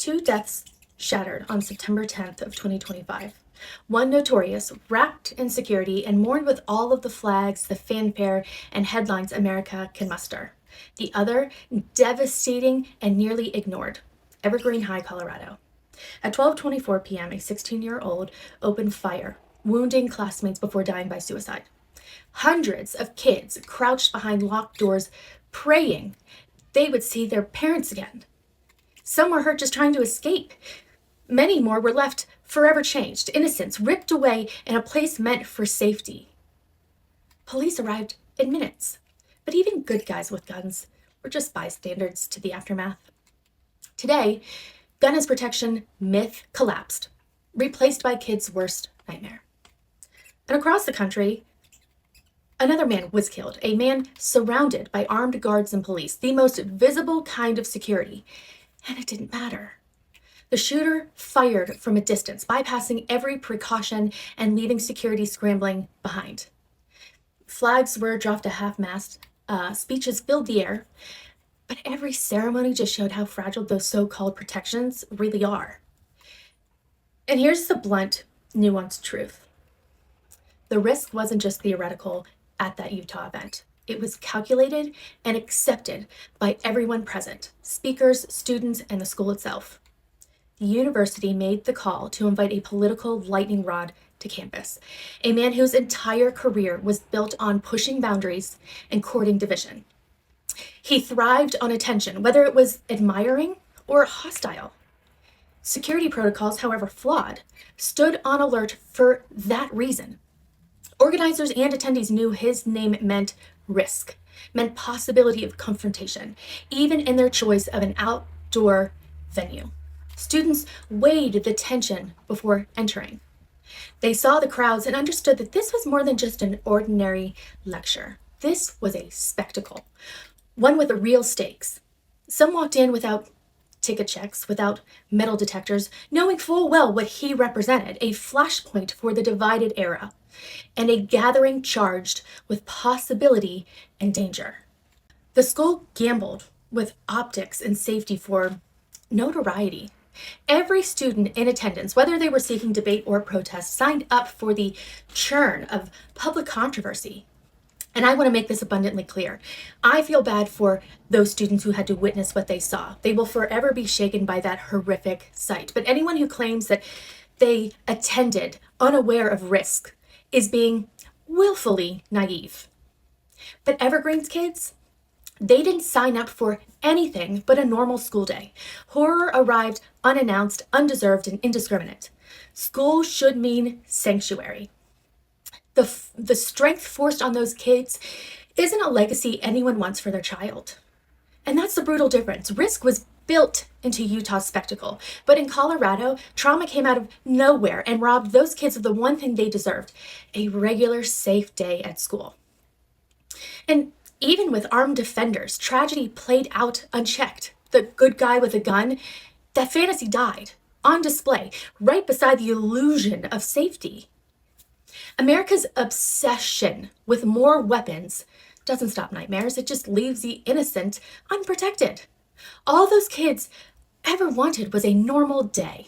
Two deaths shattered on September 10th of 2025. One notorious, wrapped in security and mourned with all of the flags, the fanfare, and headlines America can muster. The other, devastating and nearly ignored. Evergreen High, Colorado. At 12:24 p.m., a 16-year-old opened fire, wounding classmates before dying by suicide. Hundreds of kids crouched behind locked doors, praying they would see their parents again. Some were hurt just trying to escape. Many more were left forever changed, innocence ripped away in a place meant for safety. Police arrived in minutes, but even good guys with guns were just bystanders to the aftermath. Today, gun as protection myth collapsed, replaced by kids' worst nightmare. And across the country, another man was killed, a man surrounded by armed guards and police, the most visible kind of security. And it didn't matter. The shooter fired from a distance, bypassing every precaution and leaving security scrambling behind. Flags were dropped at half-mast, speeches filled the air, but every ceremony just showed how fragile those so-called protections really are. And here's the blunt, nuanced truth. The risk wasn't just theoretical at that Utah event. It was calculated and accepted by everyone present, speakers, students, and the school itself. The university made the call to invite a political lightning rod to campus, a man whose entire career was built on pushing boundaries and courting division. He thrived on attention, whether it was admiring or hostile. Security protocols, however flawed, stood on alert for that reason. Organizers and attendees knew his name meant risk, meant possibility of confrontation, even in their choice of an outdoor venue. Students weighed the tension before entering. They saw the crowds and understood that this was more than just an ordinary lecture. This was a spectacle, one with real stakes. Some walked in without ticket checks, without metal detectors, knowing full well what he represented, a flashpoint for the divided era, and a gathering charged with possibility and danger. The school gambled with optics and safety for notoriety. Every student in attendance, whether they were seeking debate or protest, signed up for the churn of public controversy. And I want to make this abundantly clear. I feel bad for those students who had to witness what they saw. They will forever be shaken by that horrific sight. But anyone who claims that they attended unaware of risk is being willfully naive. But Evergreen's kids, they didn't sign up for anything but a normal school day. Horror arrived unannounced, undeserved, and indiscriminate. School should mean sanctuary. The strength forced on those kids isn't a legacy anyone wants for their child. And that's the brutal difference. Risk was built into Utah's spectacle, but in Colorado, trauma came out of nowhere and robbed those kids of the one thing they deserved, a regular, safe day at school. And even with armed defenders, tragedy played out unchecked. The good guy with a gun, that fantasy died on display right beside the illusion of safety. America's obsession with more weapons doesn't stop nightmares. It just leaves the innocent unprotected. All those kids ever wanted was a normal day.